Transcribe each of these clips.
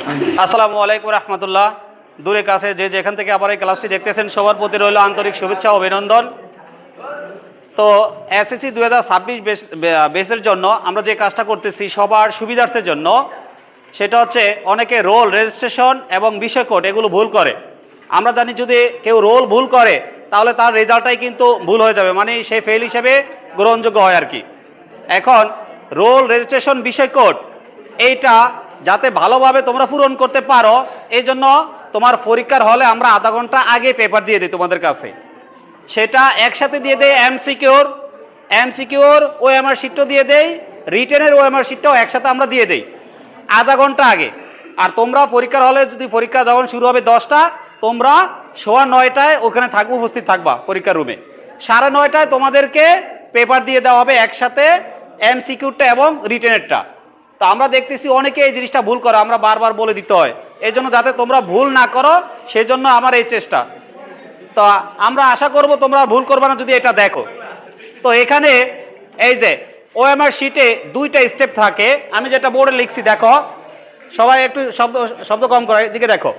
আসসালামু আলাইকুম রহমতুল্লাহ। দূরে কাছে যে যেখান থেকে আবার এই ক্লাসটি দেখতেছেন সবার প্রতি রইল আন্তরিক শুভেচ্ছা ও অভিনন্দন। তো এসএসসি 2026 বেসের জন্য আমরা যে কাজটা করতেছি সবার সুবিধার্থের জন্য, সেটা হচ্ছে অনেকে রোল রেজিস্ট্রেশন এবং বিষয় কোড এগুলো ভুল করে। আমরা জানি যদি কেউ রোল ভুল করে তাহলে তার রেজাল্টটাই কিন্তু ভুল হয়ে যাবে, মানে সে ফেল হিসেবে গ্রহণযোগ্য হয় আর কি। এখন রোল রেজিস্ট্রেশন বিষয় কোড এইটা যাতে ভালোভাবে তোমরা পূরণ করতে পারো, এই জন্য তোমার পরীক্ষার হলে আমরা আধা ঘন্টা আগে পেপার দিয়ে দিই তোমাদের কাছে। সেটা একসাথে দিয়ে দেয় এমসিকিউর ওএমআর শিটও দিয়ে দেই, রিটেনের ওএমআর শিটটাও একসাথে আমরা দিয়ে দেই আধা ঘন্টা আগে। আর তোমরা পরীক্ষার হলে যদি পরীক্ষা যখন শুরু হবে 10টা, তোমরা 9:15 ওখানে থাকবো, উপস্থিত থাকবা পরীক্ষার রুমে। 9:30 তোমাদেরকে পেপার দিয়ে দেওয়া হবে একসাথে, এমসিকিউরটা এবং রিটেনেরটা। তো আমরা দেখতেছি অনেকে এই জিনিসটা ভুল করে, আমরা বারবার বলে দিতে হয়। এই জন্য যাতে তোমরা ভুল না করো সেই জন্য আমার এই চেষ্টা। তো আমরা আশা করব তোমরা ভুল করবে না যদি এটা দেখো। তো এখানে এই যে ওএমআর শিটে 2টা স্টেপ থাকে, আমি যেটা বোর্ডে লিখছি দেখো, সবাই একটু শব্দ কম করে এদিকে দেখো।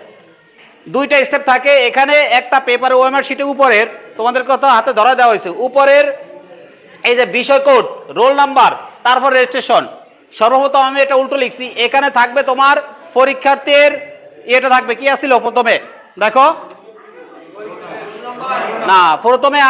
2টা স্টেপ থাকে এখানে। একটা পেপারে ওএমআর শিটে উপরের তোমাদের কথা হাতে ধরা দেওয়া হয়েছে, উপরের এই যে বিষয় কোড, রোল নাম্বার, তারপর রেজিস্ট্রেশন। সর্বপ্রথম আমি এটা উল্টো লিখছি, এখানে থাকবে তোমার পরীক্ষার্থীর এটা থাকবে কি আছিল প্রথমে দেখো না, প্রথমে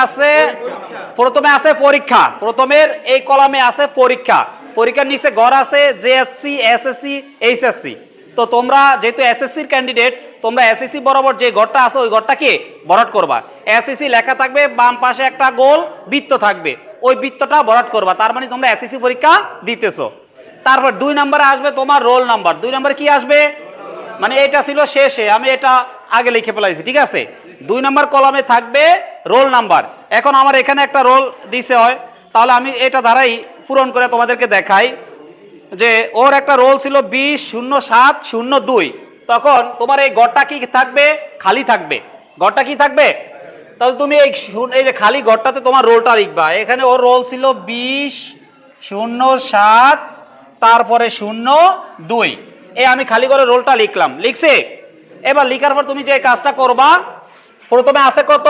আছে পরীক্ষা, প্রথমের এই কলামে আছে পরীক্ষা, পরীক্ষার নিচে ঘর আছে জেএসসি, এসএসসি, এইচএসসি। তো তোমরা যেহেতু এসএসসির ক্যান্ডিডেট, তোমরা এসএসসি বরাবর যে ঘরটা আছে ওই ঘরটাকে ভরাট করবা। এসএসসি লেখা থাকবে, বাম পাশে একটা গোল বৃত্ত থাকবে, ওই বৃত্তটা ভরাট করবা, তার মানে তোমরা এসএসসি পরীক্ষা দিতেছো। তারপর 2 নম্বরে আসবে তোমার রোল নাম্বার। 2 নম্বরে কি আসবে, মানে এটা ছিল শেষে, আমি এটা আগে লিখে ফেলাইছি, ঠিক আছে। 2 নম্বর কলামে থাকবে রোল নাম্বার। এখন আমার এখানে একটা রোল দিতে হয়, তাহলে আমি এটা দ্বারাই পূরণ করে তোমাদেরকে দেখাই যে ওর একটা রোল ছিল 200702। তখন তোমার এই ঘরটা কি থাকবে, খালি থাকবে। ঘরটা কি থাকবে, তাহলে তুমি এই যে খালি ঘরটাতে তোমার রোলটা লিখবা। এখানে ওর রোল ছিল 2007 তারপরে 02। আমি খালি করে রোলটা লিখলাম, লিখছে। এবার লিখার পর তুমি যে কাজটা করবা, প্রথমে আছে কত,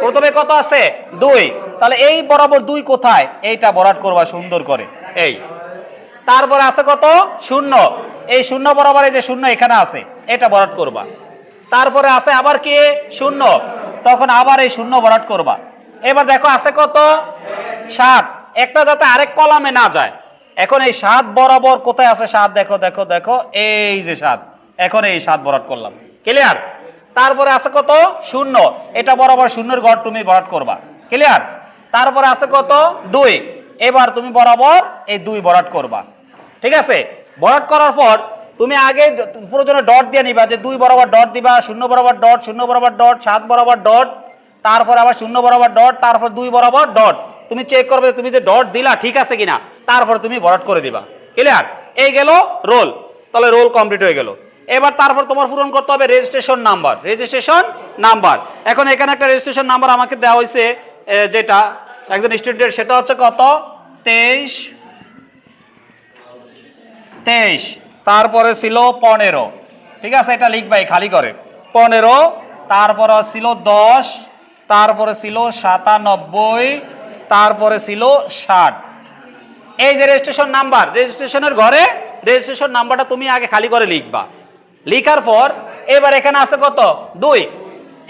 প্রথমে কত আছে 2, তাহলে এই বরাবর 2 কোথায়, এইটা ভরাট করবা সুন্দর করে এই। তারপরে আছে কত 0, এই 0 বরাবর এই যে 0 এখানে আছে, এটা ভরাট করবা। তারপরে আছে আবার কি 0, তখন আবার এই 0 ভরাট করবা। এবার দেখো আছে কত 7, একটা যাতে আরেক কলামে না যায়। এখন এই 7 বরাবর কোথায় আছে 7, দেখো দেখো দেখো, এই যে 7, এখন এই 7 ভরাট করলাম, ক্লিয়ার। তারপরে আছে কত 0, এটা বরাবর 0-এর ঘর তুমি ভরাট করবা, ক্লিয়ার। তারপরে আছে কত 2, এবার তুমি বরাবর এই 2 ভরাট করবা, ঠিক আছে। ভরাট করার পর তুমি আগে প্রয়োজনে ডট দিয়ে নিবা, যে 2 বরাবর ডট দিবা, 0 বরাবর ডট, 0 বরাবর ডট, 7 বরাবর ডট, তারপর আবার 0 বরাবর ডট, তারপর 2 বরাবর ডট। তুমি চেক করবে তুমি যে ডট দিলা ঠিক আছে কিনা, তারপর তুমি ভরাট করে দিবা, ক্লিয়ার। এই গেল রোল, তাহলে রোল কমপ্লিট হয়ে গেল। এবার তারপর তোমার পূরণ করতে হবে রেজিস্ট্রেশন নাম্বার। এখন এখানে একটা রেজিস্ট্রেশন নাম্বার আমাকে দেওয়া হয়েছে, যেটা একজন স্টুডেন্ট, সেটা হচ্ছে কত 23, তারপরে ছিল 15, ঠিক আছে। এটা লিখবাই খালি করে 15, তারপরে ছিল 10, তারপরে ছিল 97, তারপরে ছিল 60। এই যে রেজিস্ট্রেশন নাম্বার, রেজিস্ট্রেশনের ঘরে রেজিস্ট্রেশন নাম্বারটা তুমি আগে খালি করে লিখবা। লিখার পর এবার এখানে আছে কত 2,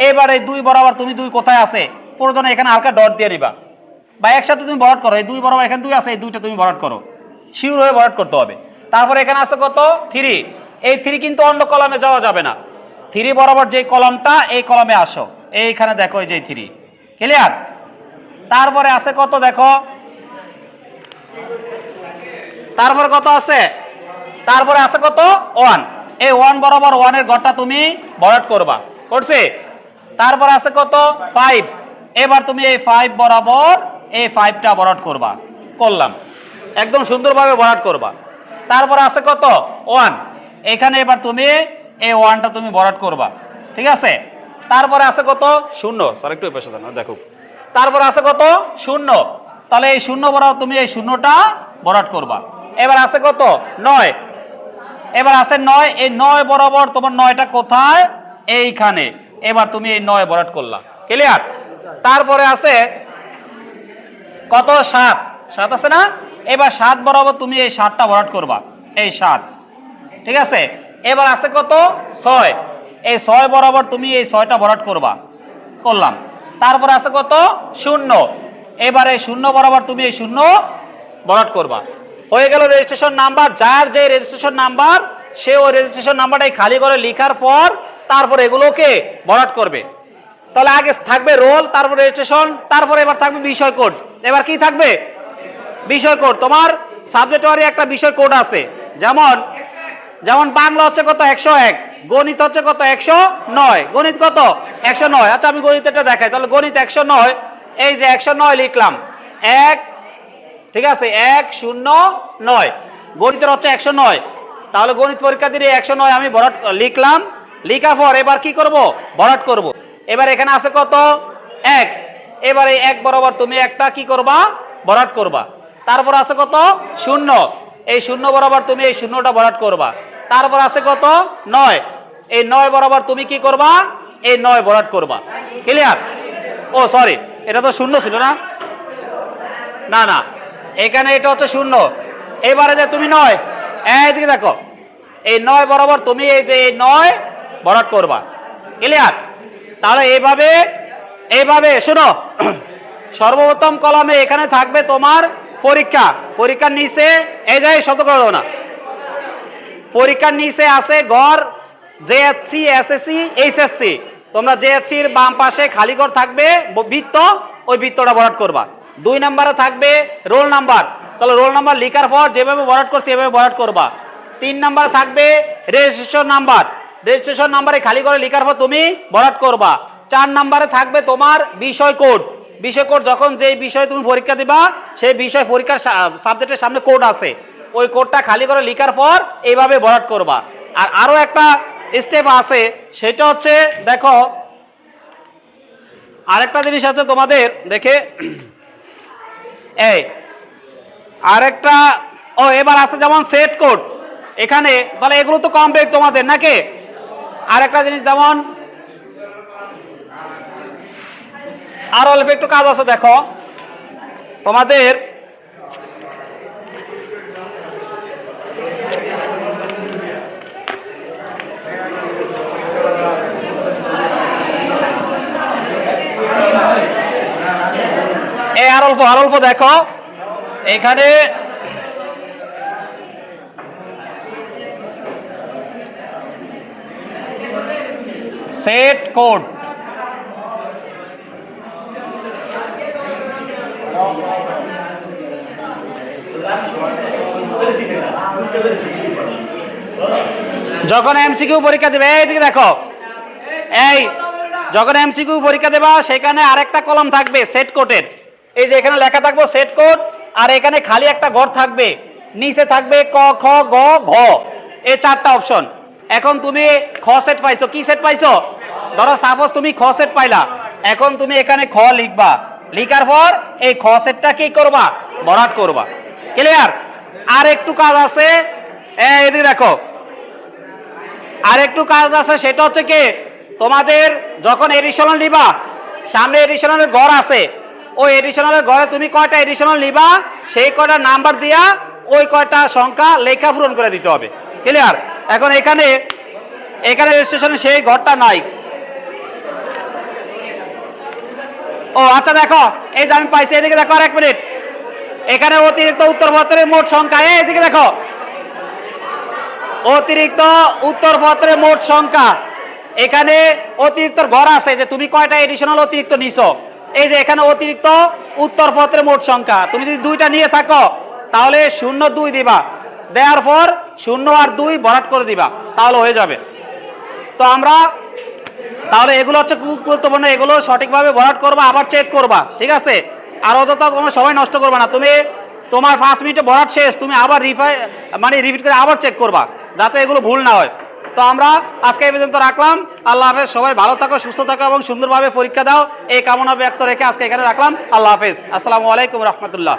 এবার এই 2 বরাবর তুমি 2 কোথায় আছে, প্রয়োজনে এখানে হালকা ডট দিয়ে নিবা, বা একসাথে তুমি ভরাট করো। এই 2 বরাবর এখানে 2 আছে, এই 2টা তুমি ভরাট করো, শিওর হয়ে ভরাট করতে হবে। তারপর এখানে আছে কত 3, এই 3 কিন্তু অন্য কলামে যাওয়া যাবে না। 3 বরাবর যে কলামটা, এই কলামে আসো, এইখানে দেখো এই যে 3, ক্লিয়ার। তারপরে আছে কত দেখো, তারপরে কত আছে, তারপরে আছে কত 1, এই 1 বরাবর 1-এর ঘরটা তুমি ভরাট করবা, করছে। তারপর আছে কত 5, এবার তুমি এই 5 বরাবর এই 5টা ভরাট করবা, করলাম, একদম সুন্দরভাবে ভরাট করবা। তারপর আছে কত 1, এখানে এবার তুমি এই 1টা তুমি ভরাট করবা, ঠিক আছে। তারপরে আছে কত 0, স্যার একটু এই পাশে দাও দেখো। তারপর আছে কত 0, তাহলে এই 0 বরাবর তুমি এই 0টা ভরাট করবা। এবার আছে কত 9, এবার আছে 9, এই 9 বরাবর তোমার 9টা কোথায়? এইখানে। এবার তুমি এই 9 ভরাট করলা, ক্লিয়ার? তারপরে আছে কত? 7, 7 আছে না? এবার 7 বরাবর তুমি এই 7টা ভরাট করবা, এই 7, ঠিক আছে? এবার আছে কত? 6, এই 6 বরাবর তুমি এই 6টা ভরাট করবা, করলাম। তারপর আছে কত? 0, এবার এই 0 বরাবর তুমি এই 0 ভরাট করবা। হয়ে গেল রেজিস্ট্রেশন নাম্বার। যার যে রেজিস্ট্রেশন নাম্বার সে ওই রেজিস্ট্রেশন নাম্বারটাই খালি করে লেখার পর তারপর এগুলোকে ভরাট করবে। তাহলে আগে থাকবে রোল, তারপর রেজিস্ট্রেশন, তারপরে এবার থাকবে বিষয় কোড। এবার কি থাকবে? বিষয় কোড। তোমার সাবজেক্ট ওয়ারি একটা বিষয় কোড আছে, যেমন যেমন বাংলা হচ্ছে কত? 101, গণিত হচ্ছে কত? 109, গণিত কত? 109। আচ্ছা আমি গণিত এটা দেখাই, তাহলে গণিত 109, এই যে 109 লিখলাম, 1, ঠিক আছে, 109, গণিতের হচ্ছে 109। তাহলে গণিত পরীক্ষা দিয়ে 109 আমি ভরাট লিখলাম, লিখার পর এবার কি করব? ভরাট করব। এবার এখানে আছে কত? 1, এবার এই 1 বরাবর তুমি একটা কি করবা? ভরাট করবা। তারপর আছে কত? 0, এই 0 বরাবর তুমি এই 0টা ভরাট করবা। তারপর আছে কত? 9, এই 9 বরাবর তুমি কি করবা? এই 9 ভরাট করবা, ক্লিয়ার? ও সরি, এটা তো 0 ছিল না, না না, এখানে এটা হচ্ছে 0। এবারে যে তুমি 9, এইদিকে দেখো, এই 9 বরাবর তুমি এই যে এই 9 ভরাট করবা, ক্লিয়ার? তাহলে এইভাবে এইভাবে শোনো, সর্বপ্রথম কলামে এখানে থাকবে তোমার পরীক্ষা, পরীক্ষার নিচে এই যে শব্দ করো না, পরীক্ষার নিচে আছে ঘর জেএসসি, এসএসসি, এইচএসসি। তোমরা জেএসসির বাম পাশে খালি ঘর থাকবে বৃত্ত, ওই বৃত্তটা ভরাট করবা। 2 নম্বরে থাকবে রোল নাম্বার, তাহলে রোল নাম্বার লেখার পর যেভাবে ভরাট করছি এভাবে ভরাট করবা। 3 নম্বরে থাকবে রেজিস্ট্রেশন নাম্বার, রেজিস্ট্রেশন নাম্বারে খালি করে লেখার পর তুমি ভরাট করবা। 4 নম্বরে থাকবে তোমার বিষয় কোড, বিষয় কোড যখন যেই বিষয়ে তুমি পরীক্ষা দিবা সেই বিষয় পরীক্ষার সাবজেক্টের সামনে কোড আছে, ওই কোডটা খালি করে লেখার পর এইভাবে ভরাট করবা। আর আরো একটা স্টেপ আছে, সেটা হচ্ছে দেখো আরেকটা জিনিস আছে তোমাদের দেখে, এই আরেকটা, ও এবার আছে যেমন সেট কোড এখানে, তাহলে এগুলো তো কমপ্লিট তোমাদের নাকি? আরেকটা জিনিস যেমন আর অল্প একটু কাজ আছে, দেখো তোমাদের এই আর অল্প দেখো এখানে সেট কোড, যখন এমসিকিউ পরীক্ষা দেবে এইদিকে দেখো, এই যখন এমসিকিউ পরীক্ষা দেবা সেখানে আরেকটা কলাম থাকবে সেট কোডের, এই যে এখানে লেখা থাকবে সেট কোড, আর এখানে খালি একটা ঘর থাকবে, নিচে থাকবে ক খ গ ঘ, এই 4টা অপশন। এখন তুমি খ সেট পাইছো, কি সেট পাইছো? ধরো সাপোজ তুমি খ সেট পাইলা, এখন তুমি এখানে খ লিখবা, লিখার পর এই খ সেটটা কি করবা? ভরাট করবা, ক্লিয়ার? আর একটু কাজ আছে, এদিকে দেখো আর একটু কাজ আছে, সেটা হচ্ছে কি তোমাদের যখন এডিশনাল নিবা, সামনে এডিশনালের ঘর আছে, ওই এডিশনালের ঘরে তুমি কয়টা এডিশনাল নিবা সেই কয়টা নাম্বার দিয়া ওই কয়টা সংখ্যা লেখা পূরণ করে দিতে হবে, ক্লিয়ার? এখন এখানে রেজিস্ট্রেশনে সেই ঘরটা নাই। ও আচ্ছা দেখো, এই যে আমি পাইছি, এদিকে দেখো আর 1 মিনিট, এখানে অতিরিক্ত উত্তরপত্রের মোট সংখ্যা, এইদিকে দেখো অতিরিক্ত উত্তরপত্রের মোট সংখ্যা, এখানে অতিরিক্ত ঘর আছে যে তুমি কয়টা এডিশনাল অতিরিক্ত নিছো, এই যে এখানে অতিরিক্ত উত্তরপত্রের মোট সংখ্যা, তুমি যদি 2টা নিয়ে থাকো তাহলে 0 2 দিবা, দেওয়ার পর 0 আর 2 ভরাট করে দিবা, তাহলে হয়ে যাবে। তো আমরা তাহলে এগুলো হচ্ছে খুব গুরুত্বপূর্ণ, এগুলো সঠিকভাবে ভরাট করবা, আবার চেক করবা, ঠিক আছে? আর অযথা তোমরা সময় নষ্ট করবা না, তুমি তোমার 5 মিনিটে ভরাট শেষ, তুমি আবার রিপিট করে আবার চেক করবা, যাতে এগুলো ভুল না হয়। তো আমরা আজকে এই পর্যন্ত রাখলাম। আল্লাহ হাফেজ, সবাই ভালো থাকো, সুস্থ থাকো এবং সুন্দরভাবে পরীক্ষা দাও, এই কামনা ব্যক্ত রেখে আজকে এখানে রাখলাম। আল্লাহ হাফেজ, আসসালামু আলাইকুম রহমতুল্লাহ।